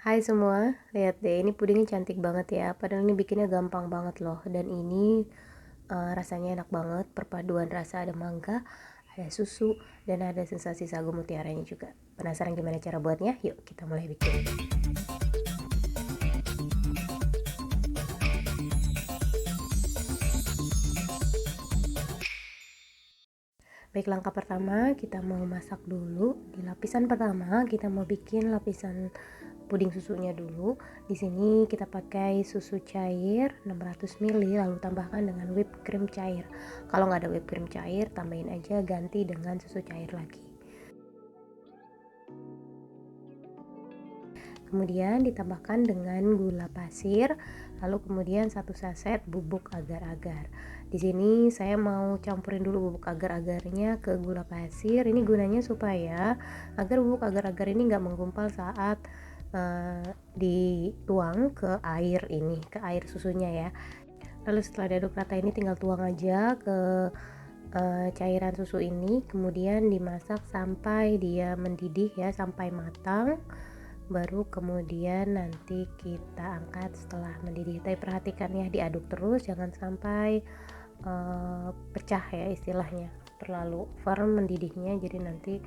Hai semua, lihat deh ini pudingnya cantik banget ya. Padahal ini bikinnya gampang banget loh. Dan ini rasanya enak banget. Perpaduan rasa ada mangga, ada susu, dan ada sensasi sagu mutiaranya juga. Penasaran gimana cara buatnya? Yuk kita mulai bikin. Baik, langkah pertama kita mau masak dulu. Di lapisan pertama kita mau bikin lapisan puding susunya dulu. Di sini kita pakai susu cair 600 ml lalu tambahkan dengan whipped cream cair. Kalau nggak ada whipped cream cair, tambahin aja ganti dengan susu cair lagi. Kemudian ditambahkan dengan gula pasir, lalu kemudian 1 saset bubuk agar-agar. Di sini saya mau campurin dulu bubuk agar-agarnya ke gula pasir. Ini gunanya supaya agar bubuk agar-agar ini nggak menggumpal saat dituang ke air ini, ke air susunya ya. Lalu setelah diaduk rata ini tinggal tuang aja ke cairan susu ini, kemudian dimasak sampai dia mendidih ya, sampai matang. Baru kemudian nanti kita angkat setelah mendidih. Tapi perhatikan ya, diaduk terus, jangan sampai pecah ya istilahnya, terlalu firm mendidihnya, jadi nanti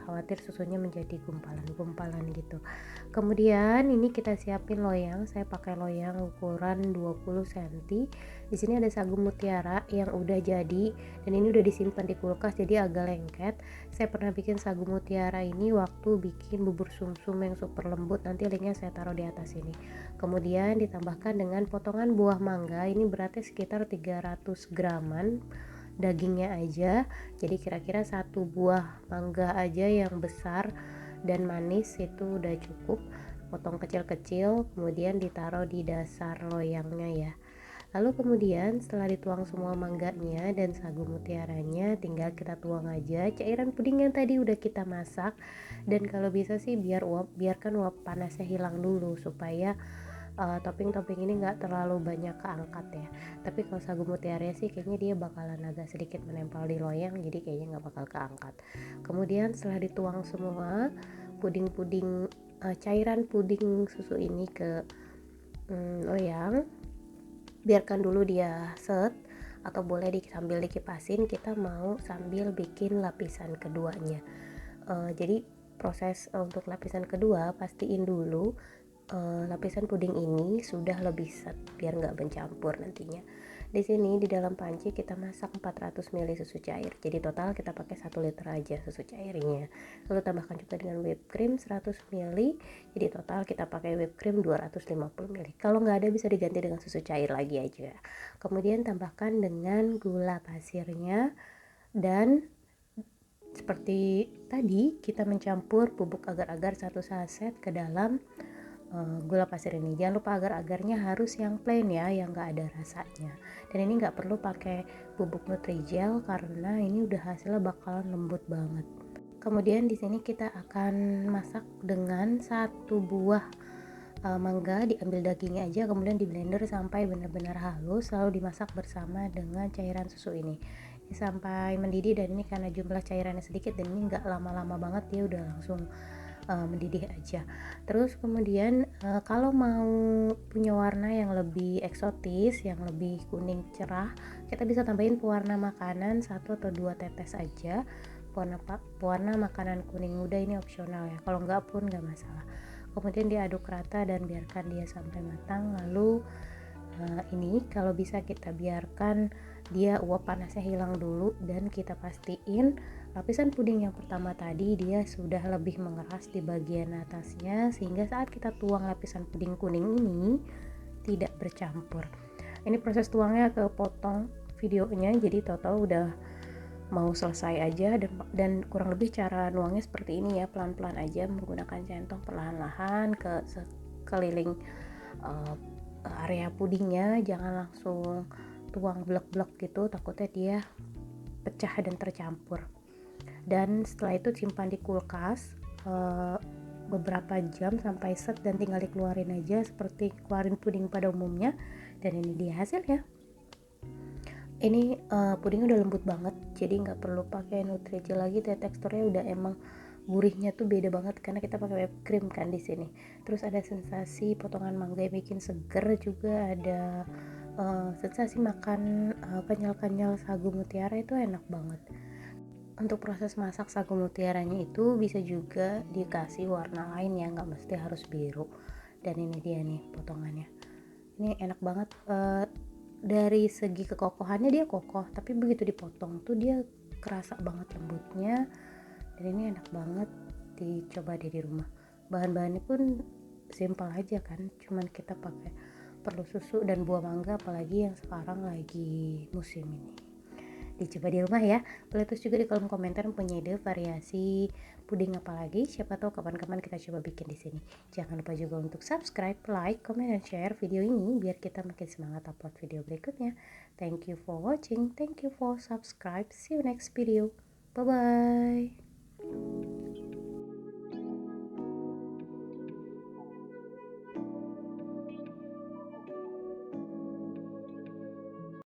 khawatir susunya menjadi gumpalan-gumpalan gitu. Kemudian ini kita siapin loyang. Saya pakai loyang ukuran 20 cm. Di sini ada sagu mutiara yang udah jadi dan ini udah disimpan di kulkas jadi agak lengket. Saya pernah bikin sagu mutiara ini waktu bikin bubur sumsum yang super lembut. Nanti linknya saya taruh di atas ini. Kemudian ditambahkan dengan potongan buah mangga. Ini beratnya sekitar 300 graman dagingnya aja, jadi kira-kira 1 buah mangga aja yang besar dan manis itu udah cukup. Potong kecil-kecil, kemudian ditaruh di dasar loyangnya ya. Lalu kemudian setelah dituang semua mangganya dan sagu mutiaranya, tinggal kita tuang aja cairan puding yang tadi udah kita masak. Dan kalau bisa sih biarkan uap panasnya hilang dulu supaya topping-topping ini nggak terlalu banyak keangkat ya. Tapi kalau sagu mutiara sih kayaknya dia bakalan agak sedikit menempel di loyang, jadi kayaknya nggak bakal keangkat. Kemudian setelah dituang semua puding-puding cairan puding susu ini ke loyang, biarkan dulu dia set, atau boleh sambil dikipasin. Kita mau sambil bikin lapisan keduanya. Jadi proses untuk lapisan kedua, pastiin dulu lapisan puding ini sudah lebih set biar nggak bercampur nantinya. Di sini di dalam panci kita masak 400 ml susu cair. Jadi total kita pakai 1 liter aja susu cairnya. Lalu tambahkan juga dengan whipped cream 100 ml. Jadi total kita pakai whipped cream 250 ml. Kalau nggak ada bisa diganti dengan susu cair lagi aja. Kemudian tambahkan dengan gula pasirnya dan seperti tadi kita mencampur bubuk agar-agar 1 saset ke dalam gula pasir ini. Jangan lupa agar-agarnya harus yang plain ya, yang nggak ada rasanya. Dan ini nggak perlu pakai bubuk Nutrijel karena ini udah hasilnya bakalan lembut banget. Kemudian di sini kita akan masak dengan 1 buah mangga, diambil dagingnya aja, kemudian di blender sampai benar-benar halus, lalu dimasak bersama dengan cairan susu ini sampai mendidih. Dan ini karena jumlah cairannya sedikit dan ini nggak lama-lama banget, dia udah langsung mendidih aja. Terus kemudian kalau mau punya warna yang lebih eksotis, yang lebih kuning cerah, kita bisa tambahin pewarna makanan 1 atau 2 tetes aja. Pewarna makanan kuning muda ini opsional ya, kalau enggak pun enggak masalah. Kemudian diaduk rata dan biarkan dia sampai matang. Lalu ini kalau bisa kita biarkan dia uap panasnya hilang dulu dan kita pastiin lapisan puding yang pertama tadi dia sudah lebih mengeras di bagian atasnya, sehingga saat kita tuang lapisan puding kuning ini tidak bercampur. Ini proses tuangnya kepotong videonya, jadi total udah mau selesai aja. Dan kurang lebih cara nuangnya seperti ini ya, pelan-pelan aja menggunakan centong perlahan-lahan ke sekeliling area pudingnya. Jangan langsung tuang blek-blek gitu, takutnya dia pecah dan tercampur. Dan setelah itu simpan di kulkas beberapa jam sampai set dan tinggal dikeluarin aja seperti keluarin puding pada umumnya. Dan ini dia hasilnya. Ini pudingnya udah lembut banget, jadi nggak perlu pakai Nutrijel lagi. Teksturnya udah emang gurihnya tuh beda banget karena kita pakai whipped cream kan di sini. Terus ada sensasi potongan mangga yang bikin seger, juga ada sensasi makan kenyal-kenyal sagu mutiara, itu enak banget. Untuk proses masak sagu mutiaranya itu bisa juga dikasih warna lain ya, nggak mesti harus biru. Dan ini dia nih potongannya, ini enak banget. Dari segi kekokohannya dia kokoh, tapi begitu dipotong tuh dia kerasa banget lembutnya, dan ini enak banget. Dicoba deh di rumah. Bahan-bahannya pun simpel aja kan, cuman kita perlu susu dan buah mangga, apalagi yang sekarang lagi musim ini. Dicoba di rumah ya. Boleh tulis juga di kolom komentar punya ide variasi puding apa lagi, siapa tahu kapan-kapan kita coba bikin di sini. Jangan lupa juga untuk subscribe, like, comment, dan share video ini biar kita makin semangat upload video berikutnya. Thank you for watching, thank you for subscribe, see you next video, bye bye.